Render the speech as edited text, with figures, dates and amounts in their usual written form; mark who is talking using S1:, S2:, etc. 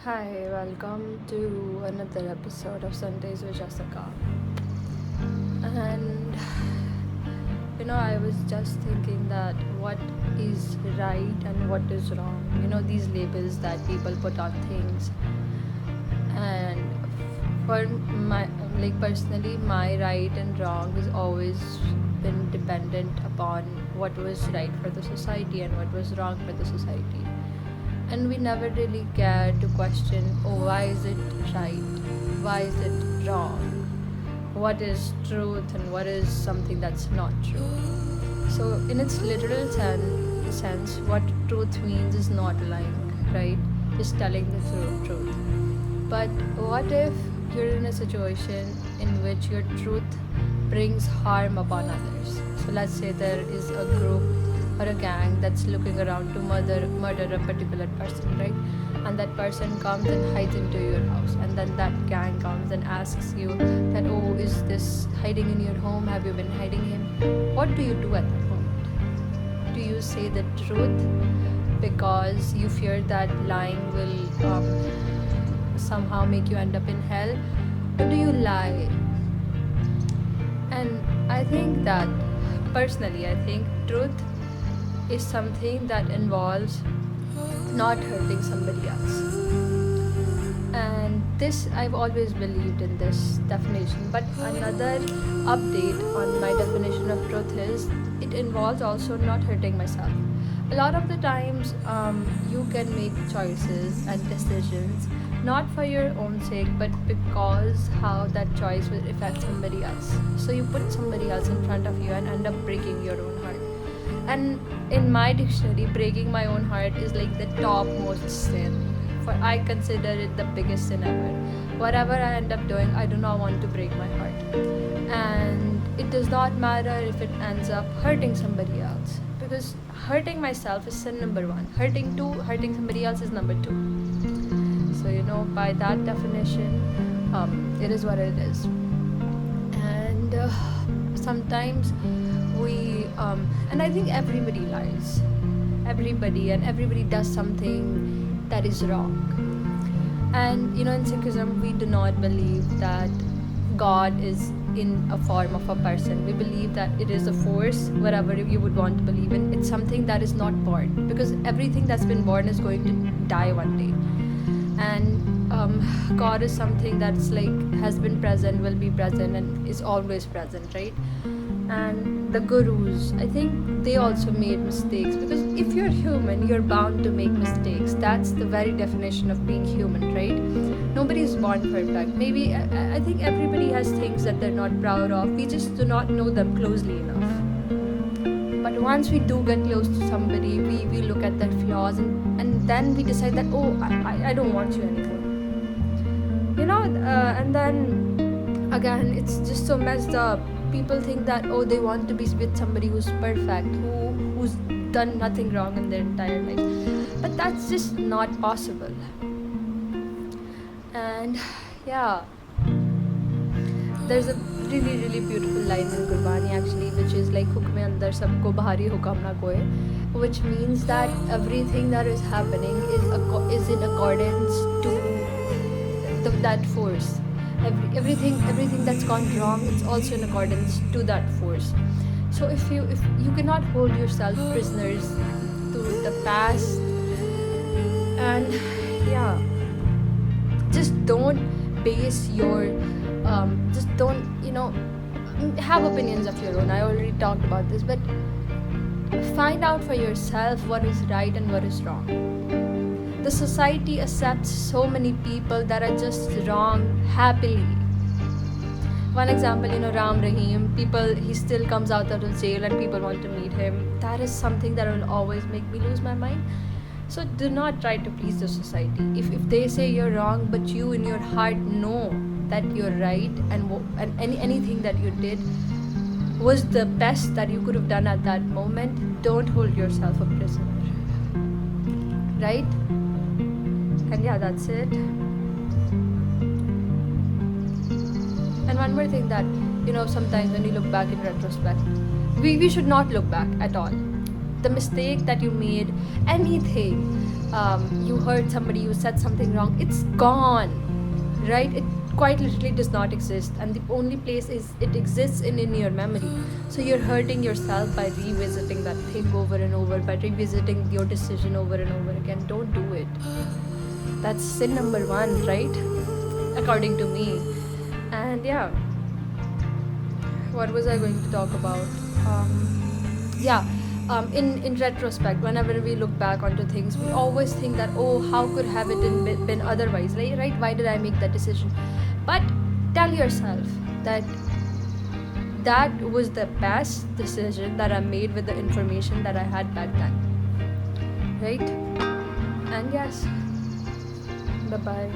S1: Hi, welcome to another episode of Sundays with Jessica. And I was just thinking that what is right and what is wrong. These labels that people put on things. And for my, like personally, my right and wrong has always been dependent upon what was right for the society and what was wrong for the society. And we never really care to question, oh, why is it right, why is it wrong, what is truth and what is something that's not true. So in its literal sense, what truth means is not lying, right? Just telling the truth. But what if you're in a situation in which your truth brings harm upon others? So let's say there is a group or a gang that's looking around to murder a particular person, right? And that person comes and hides into your house, and then that gang comes and asks you that, oh, is this hiding in your home? Have you been hiding him? What do you do at that moment? Do you say the truth because you fear that lying will somehow make you end up in hell, or do you lie? And I think that personally, I think truth is something that involves not hurting somebody else. And this, I've always believed in this definition. But another update on my definition of truth is it involves also not hurting myself. A lot of the times, you can make choices and decisions not for your own sake, but because how that choice will affect somebody else. So you put somebody else in front of you and end up breaking your own heart. And in my dictionary, breaking my own heart is like the topmost sin. For I consider it the biggest sin ever. Whatever I end up doing, I do not want to break my heart. And it does not matter if it ends up hurting somebody else. Because hurting myself is sin number one. Hurting somebody else is number two. So, by that definition, it is what it is. And sometimes we and I think everybody lies, everybody does something that is wrong. And in Sikhism, we do not believe that God is in a form of a person. We believe that it is a force, whatever you would want to believe in. It's something that is not born, because everything that's been born is going to die one day. And God is something that's has been present, will be present, and is always present, right? And the gurus, I think they also made mistakes, because if you're human, you're bound to make mistakes. That's the very definition of being human, right? Nobody is born perfect. Maybe I think everybody has things that they're not proud of. We just do not know them closely enough. But once we do get close to somebody, we look at their flaws, and then we decide that, oh, I don't want you anymore. And then again, it's just so messed up. People think that, oh, they want to be with somebody who's perfect, who's done nothing wrong in their entire life. But that's just not possible. And yeah, there's a really, really beautiful line in Gurbani actually, which is like, hukme andar sabko bahari hukam na koye, which means that everything that is happening is in accordance to that force. Everything that's gone wrong, it's also in accordance to that force. So if you cannot hold yourself prisoners to the past, and yeah, just don't base your just don't have opinions of your own. I already talked about this, but find out for yourself what is right and what is wrong. The society accepts so many people that are just wrong happily. One example, Ram Rahim, he still comes out of jail and people want to meet him. That is something that will always make me lose my mind. So do not try to please the society. If they say you're wrong, but you in your heart know that you're right, and anything that you did was the best that you could have done at that moment, don't hold yourself a prisoner. Right? And yeah, that's it. And one more thing that, sometimes when you look back in retrospect, we should not look back at all. The mistake that you made, anything, you hurt somebody, you said something wrong, it's gone, right? It quite literally does not exist, and the only place is it exists in your memory. So you're hurting yourself by revisiting that thing over and over, by revisiting your decision over and over again. Don't do it. That's sin number one, right? According to me. And yeah, what was I going to talk about? Yeah, in retrospect, whenever we look back onto things, we always think that, oh, how could have it been otherwise, right? Why did I make that decision? But tell yourself that that was the best decision that I made with the information that I had back then, right? And yes, bye bye.